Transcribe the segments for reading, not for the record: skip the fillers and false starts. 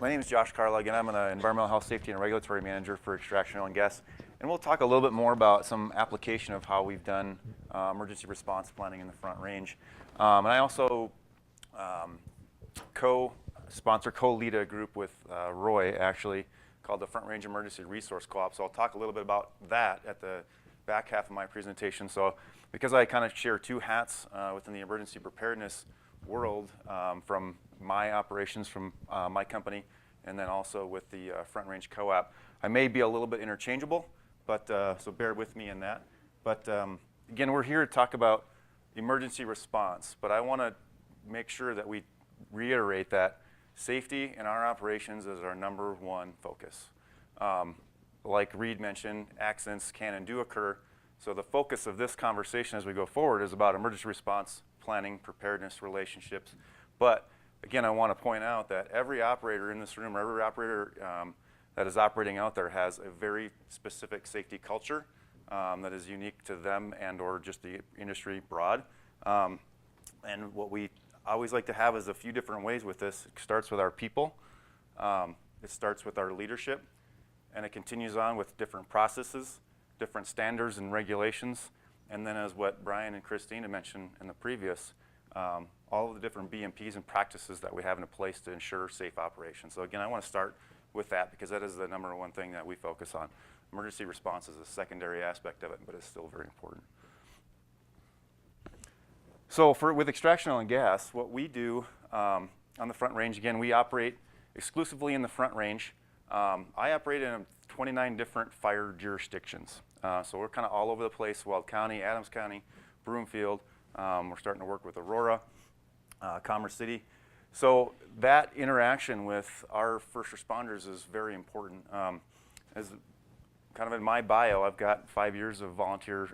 My name is Josh Carlisle. Again, I'm an environmental health, safety, and regulatory manager for Extraction Oil and Gas. And we'll talk a little bit more about some application of how we've done emergency response planning in the Front Range. And I also co-lead a group with Roy, actually, called the Front Range Emergency Resource Co-op. So I'll talk a little bit about that at the back half of my presentation. So because I kind of share two hats within the emergency preparedness world, from my operations from my company and then also with the Front Range Co-op, I may be a little bit interchangeable, but so bear with me in that. But again, we're here to talk about emergency response, but I want to make sure that we reiterate that safety in our operations is our #1 focus. Like Reed mentioned, accidents can and do occur, so the focus of this conversation as we go forward is about emergency response planning, preparedness, relationships. But again, I want to point out that every operator in this room, or every operator that is operating out there has a very specific safety culture that is unique to them and or just the industry broad. And what we always like to have is a few different ways with this. It starts with our people, it starts with our leadership, and it continues on with different processes, different standards and regulations, and then as what Brian and Christina mentioned in the previous, all of the different BMPs and practices that we have in place to ensure safe operations. So again, I want to start with that because that is the #1 thing that we focus on. Emergency response is a secondary aspect of it, but it's still very important. So with Extraction Oil and Gas, what we do on the Front Range, again, we operate exclusively in the Front Range. I operate in 29 different fire jurisdictions. So we're kind of all over the place: Weld County, Adams County, Broomfield. We're starting to work with Aurora, Commerce City. So that interaction with our first responders is very important. As kind of in my bio, I've got 5 years of volunteer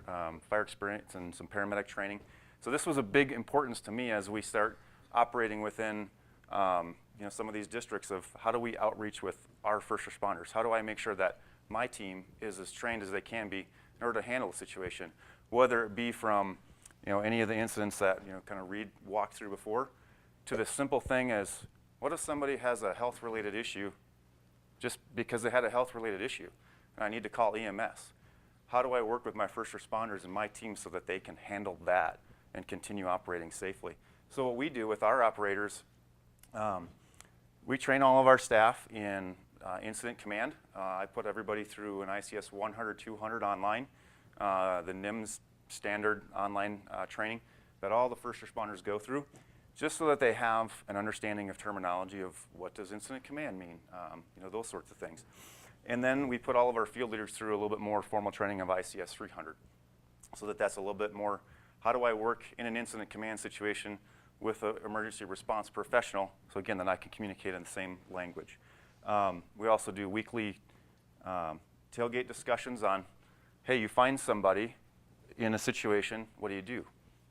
fire experience and some paramedic training. So this was a big importance to me as we start operating within some of these districts of how do we outreach with our first responders? How do I make sure that my team is as trained as they can be in order to handle the situation, whether it be from any of the incidents that kind of Reed walked through before, to the simple thing as, what if somebody has a health-related issue just because they had a health-related issue and I need to call EMS? How do I work with my first responders and my team so that they can handle that and continue operating safely? So what we do with our operators, we train all of our staff in incident command. I put everybody through an ICS 100, 200 online, the NIMS standard online training that all the first responders go through, just so that they have an understanding of terminology of what does incident command mean, those sorts of things. And then we put all of our field leaders through a little bit more formal training of ICS 300, so that's a little bit more, how do I work in an incident command situation with an emergency response professional, so again, then I can communicate in the same language. We also do weekly tailgate discussions on, hey, you find somebody in a situation, what do you do?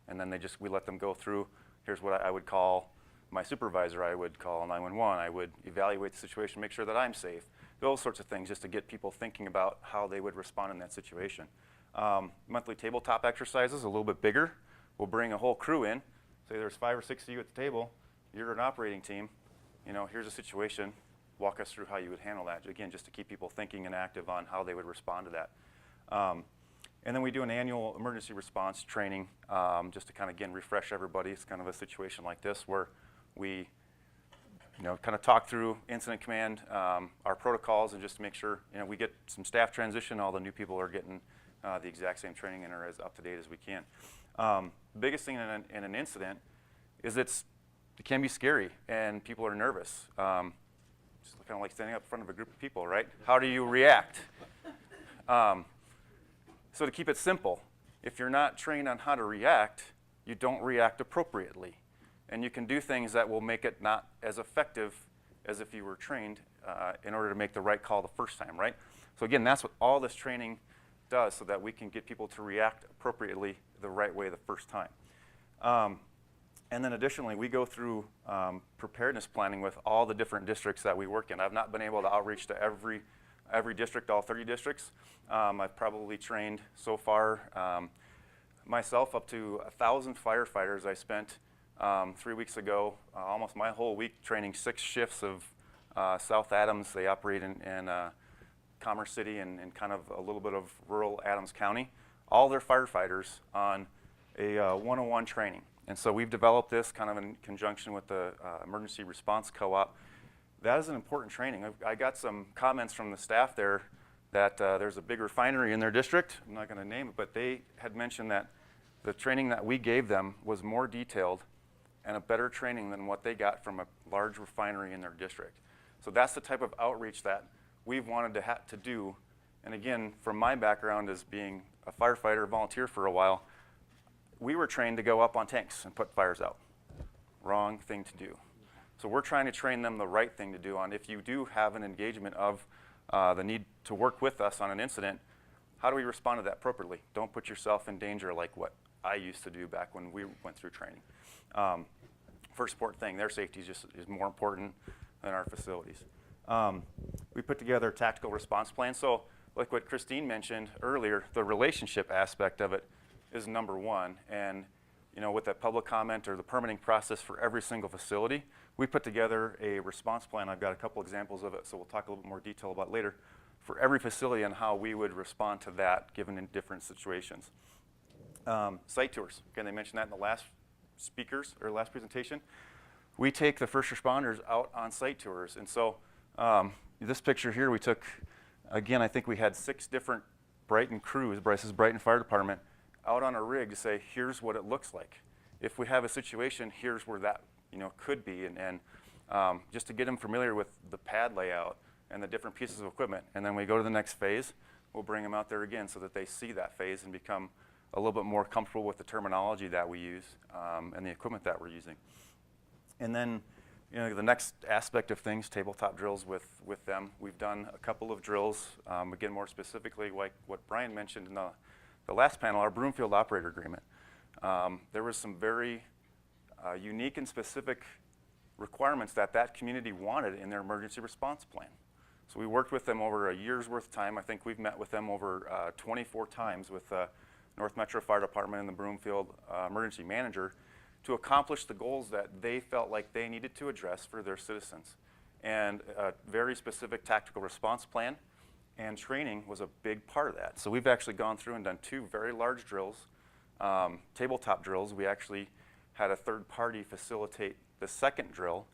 And then we let them go through, here's what I would call my supervisor, I would call 911, I would evaluate the situation, make sure that I'm safe, those sorts of things, just to get people thinking about how they would respond in that situation. Monthly tabletop exercises, a little bit bigger. We'll bring a whole crew in, say there's 5 or 6 of you at the table, you're an operating team, here's a situation, walk us through how you would handle that. Again, just to keep people thinking and active on how they would respond to that. And then we do an annual emergency response training just to kind of, again, refresh everybody. It's kind of a situation like this where we kind of talk through incident command, our protocols, and just to make sure we get some staff transition, all the new people are getting the exact same training and are as up to date as we can. The biggest thing in an incident is it can be scary and people are nervous. Just kind of like standing up in front of a group of people, right? How do you react? So to keep it simple, if you're not trained on how to react, you don't react appropriately. And you can do things that will make it not as effective as if you were trained in order to make the right call the first time, right? So again, that's what all this training does, so that we can get people to react appropriately the right way the first time. And then additionally, we go through preparedness planning with all the different districts that we work in. I've not been able to outreach to every district, all 30 districts. I've probably trained so far myself up to 1,000 firefighters. I spent 3 weeks ago almost my whole week training 6 shifts of South Adams, they operate in Commerce City and kind of a little bit of rural Adams County, all their firefighters on a 101 training. And so we've developed this kind of in conjunction with the emergency response co-op. That is an important training. I got some comments from the staff there that there's a big refinery in their district. I'm not going to name it, but they had mentioned that the training that we gave them was more detailed and a better training than what they got from a large refinery in their district. So that's the type of outreach that we've wanted to do. And again, from my background as being a firefighter, volunteer for a while, we were trained to go up on tanks and put fires out. Wrong thing to do. So we're trying to train them the right thing to do on if you do have an engagement of the need to work with us on an incident, how do we respond to that appropriately? Don't put yourself in danger like what I used to do back when we went through training. First important thing, their safety is more important than our facilities. We put together a tactical response plan. So like what Christine mentioned earlier, the relationship aspect of it is number one. And you know, with that public comment or the permitting process for every single facility, we put together a response plan. I've got a couple examples of it, so we'll talk a little bit more detail about later, for every facility and how we would respond to that given in different situations. Site tours, again, they mentioned that in the last last presentation. We take the first responders out on site tours. And so this picture here we took, again, I think we had 6 different Brighton crews, Bryce's Brighton Fire Department, out on a rig to say, here's what it looks like. If we have a situation, here's where that could be. And just to get them familiar with the pad layout and the different pieces of equipment. And then we go to the next phase, we'll bring them out there again so that they see that phase and become a little bit more comfortable with the terminology that we use and the equipment that we're using. And then the next aspect of things, tabletop drills with them. We've done a couple of drills, again, more specifically like what Brian mentioned in the last panel, our Broomfield operator agreement. There was some very unique and specific requirements that community wanted in their emergency response plan. So we worked with them over a year's worth of time. I think we've met with them over 24 times with North Metro Fire Department and the Broomfield emergency manager to accomplish the goals that they felt like they needed to address for their citizens. And a very specific tactical response plan and training was a big part of that. So we've actually gone through and done 2 very large drills, tabletop drills. We actually had a third party facilitate the second drill.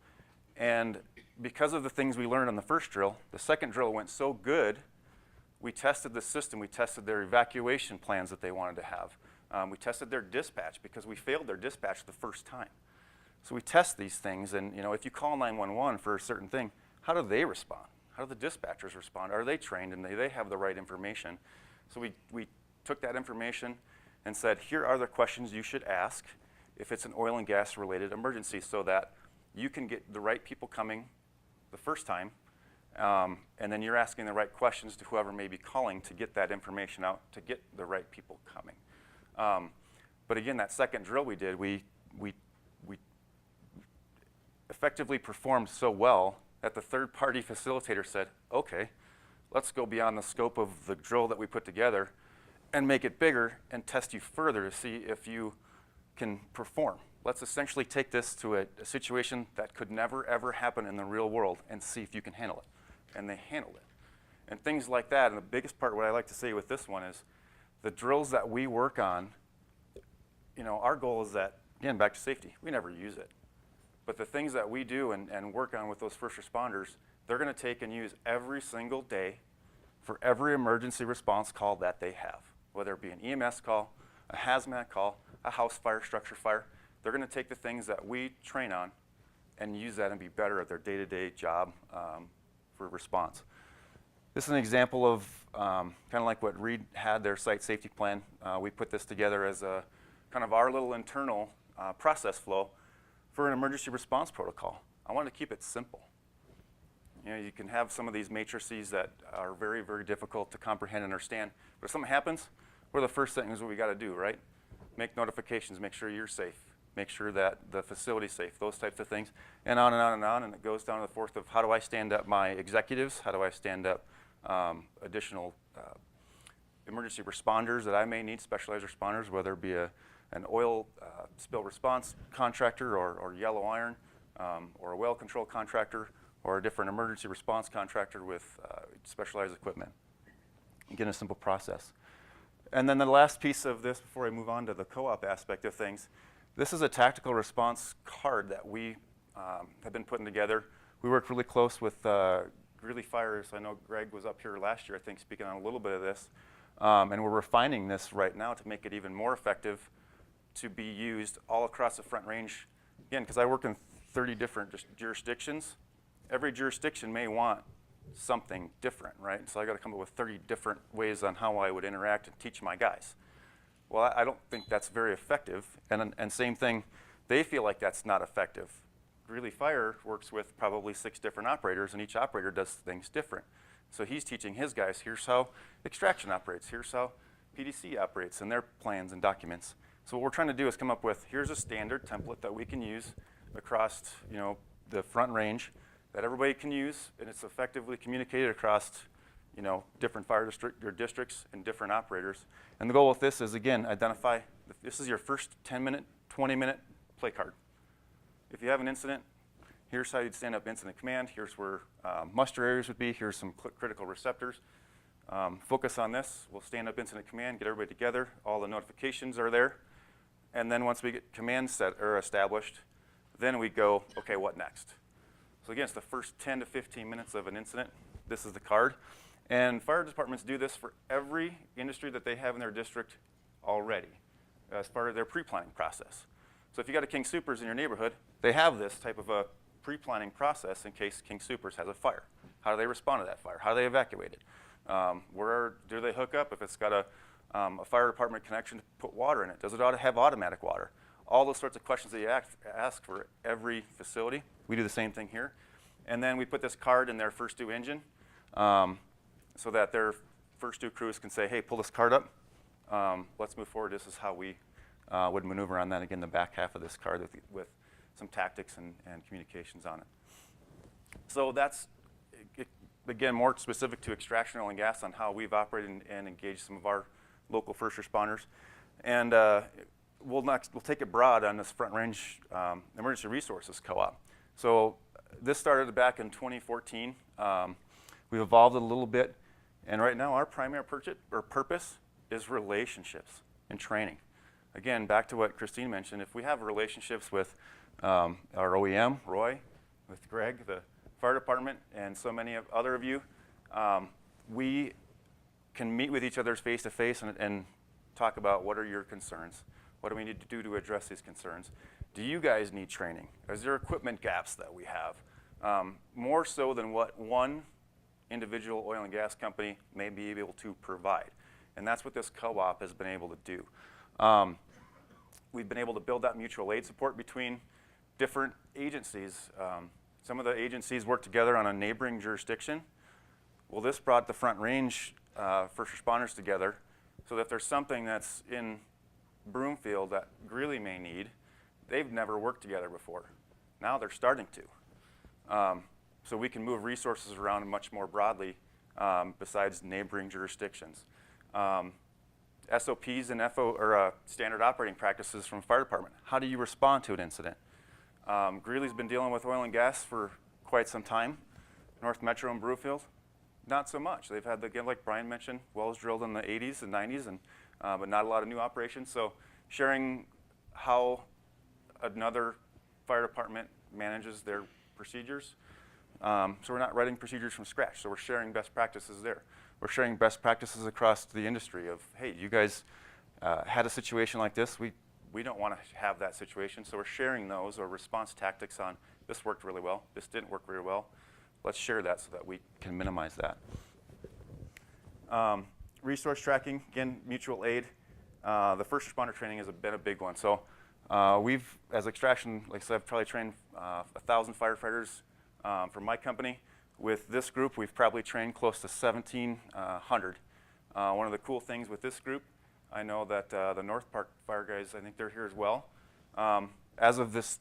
And because of the things we learned on the first drill, the second drill went so good, we tested the system. We tested their evacuation plans that they wanted to have. We tested their dispatch because we failed their dispatch the first time. So we test these things, and if you call 911 for a certain thing, how do they respond? How do the dispatchers respond? Are they trained and they have the right information? So we took that information and said, here are the questions you should ask if it's an oil and gas related emergency so that you can get the right people coming the first time, and then you're asking the right questions to whoever may be calling to get that information out to get the right people coming. But again, that second drill we did, we effectively performed so well that the third-party facilitator said, okay, let's go beyond the scope of the drill that we put together and make it bigger and test you further to see if you can perform. Let's essentially take this to a situation that could never, ever happen in the real world and see if you can handle it. And they handled it. And things like that, and the biggest part, what I like to say with this one is, the drills that we work on, our goal is that, again, back to safety, we never use it. But the things that we do and work on with those first responders, they're going to take and use every single day for every emergency response call that they have, whether it be an EMS call, a hazmat call, a house fire, structure fire. They're going to take the things that we train on and use that and be better at their day-to-day job for response. This is an example of kind of like what Reed had, their site safety plan. We put this together as a kind of our little internal process flow for an emergency response protocol. I wanted to keep it simple. You can have some of these matrices that are very, very difficult to comprehend and understand. But if something happens, what are the first things we got to do, right? Make notifications, make sure you're safe, make sure that the facility's safe, those types of things, and on and on and on. And it goes down to the fourth of how do I stand up my executives? How do I stand up additional emergency responders that I may need, specialized responders, whether it be an oil spill response contractor or yellow iron or a well control contractor or a different emergency response contractor with specialized equipment. Again, a simple process. And then the last piece of this, before I move on to the co-op aspect of things, this is a tactical response card that we have been putting together. We work really close with Greeley Fires. I know Greg was up here last year, I think, speaking on a little bit of this. And we're refining this right now to make it even more effective to be used all across the Front Range. Again, because I work in 30 different jurisdictions, every jurisdiction may want something different, right? So I got to come up with 30 different ways on how I would interact and teach my guys. Well, I don't think that's very effective. And same thing, they feel like that's not effective. Greeley Fire works with probably 6 different operators, and each operator does things different. So he's teaching his guys, here's how extraction operates, here's how PDC operates, and their plans and documents. So what we're trying to do is come up with, here's a standard template that we can use across, the Front Range that everybody can use, and it's effectively communicated across, different fire districts and different operators. And the goal with this is, again, identify, this is your first 10-minute, 20-minute play card. If you have an incident, here's how you'd stand up incident command, here's where muster areas would be, here's some critical receptors. Focus on this, we'll stand up incident command, get everybody together, all the notifications are there. And then once we get commands set or established, then we go, okay, what next? So again, it's the first 10 to 15 minutes of an incident. This is the card. And fire departments do this for every industry that they have in their district already as part of their pre-planning process. So if you got a King Soopers in your neighborhood, they have this type of a pre-planning process in case King Soopers has a fire. How do they respond to that fire? How do they evacuate it? Where do they hook up if it's got a fire department connection to put water in it? Does it ought to have automatic water? All those sorts of questions that you ask for every facility. We do the same thing here. And then we put this card in their first due engine so that their first due crews can say, hey, pull this card up. Let's move forward. This is how we would maneuver on that. Again, the back half of this card with some tactics and communications on it. So that's, again, more specific to extraction oil and gas on how we've operated and engaged some of our local first responders. And we'll take it broad on this Front Range Emergency Resources Co-op. So this started back in 2014. We've evolved it a little bit. And right now, our primary purpose is relationships and training. Again, back to what Christine mentioned, if we have relationships with our OEM, Roy, with Greg, the fire department, and so many other of you, we can meet with each other face-to-face and talk about what are your concerns. What do we need to do to address these concerns? Do you guys need training? Is there equipment gaps that we have? More so than what one individual oil and gas company may be able to provide. And that's what this co-op has been able to do. We've been able to build that mutual aid support between different agencies. Some of the agencies work together on a neighboring jurisdiction. Well, this brought the Front Range first responders together so that if there's something that's in Broomfield that Greeley may need, they've never worked together before. Now they're starting to. So we can move resources around much more broadly besides neighboring jurisdictions. SOPs and standard operating practices from fire department. How do you respond to an incident? Greeley's been dealing with oil and gas for quite some time. North Metro and Broomfield, not so much. They've had, again, like Brian mentioned, wells drilled in the 80s and 90s, but not a lot of new operations. So sharing how another fire department manages their procedures. So we're not writing procedures from scratch. So we're sharing best practices there. We're sharing best practices across the industry of, hey, you guys had a situation like this. We don't want to have that situation. So we're sharing those or response tactics on this worked really well. This didn't work very well. Let's share that so that we can minimize that. Resource tracking, again, mutual aid. The first responder training has been a big one. So we've, as extraction, like I said, I've probably trained 1,000 firefighters from my company. With this group, we've probably trained close to 1,700. One of the cool things with this group, I know that the North Park Fire guys, I think they're here as well. As of this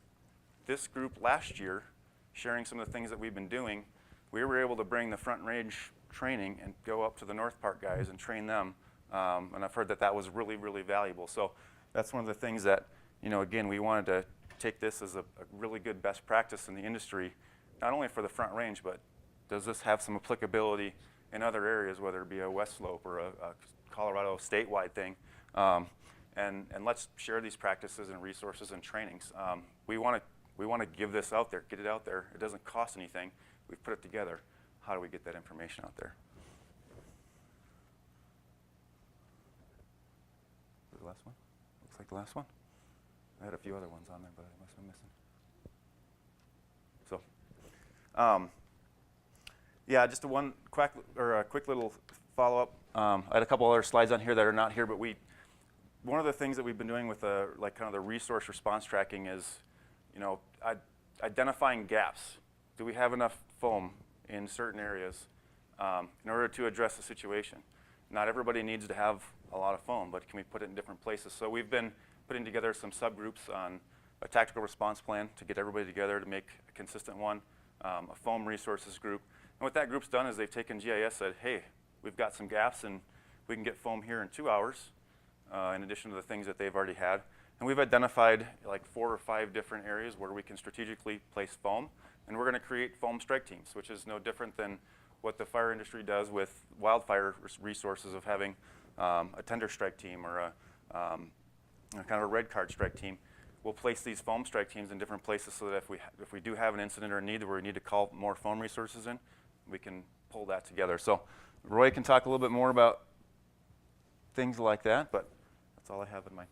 group last year, sharing some of the things that we've been doing, we were able to bring the Front Range training and go up to the North Park guys and train them. And I've heard that that was really, really valuable. So that's one of the things that, again, we wanted to take this as a really good best practice in the industry not only for the Front Range, but does this have some applicability in other areas, whether it be a West Slope or a Colorado statewide thing? And let's share these practices and resources and trainings. We want to give this out there, get it out there. It doesn't cost anything. We've put it together. How do we get that information out there? The last one? Looks like the last one. I had a few other ones on there, but I must have missing. So, yeah, just a quick little follow-up. I had a couple other slides on here that are not here, but one of the things that we've been doing with kind of the resource response tracking is, identifying gaps. Do we have enough foam in certain areas in order to address the situation? Not everybody needs to have a lot of foam, but can we put it in different places? So we've been putting together some subgroups on a tactical response plan to get everybody together to make a consistent one, a foam resources group. And what that group's done is they've taken GIS, said, hey, we've got some gaps and we can get foam here in 2 hours, in addition to the things that they've already had. And we've identified like 4 or 5 different areas where we can strategically place foam. And we're going to create foam strike teams, which is no different than what the fire industry does with wildfire resources of having a tender strike team or kind of a red card strike team. We'll place these foam strike teams in different places so that if we do have an incident or a need where we need to call more foam resources in, we can pull that together. So Roy can talk a little bit more about things like that, but that's all I have in my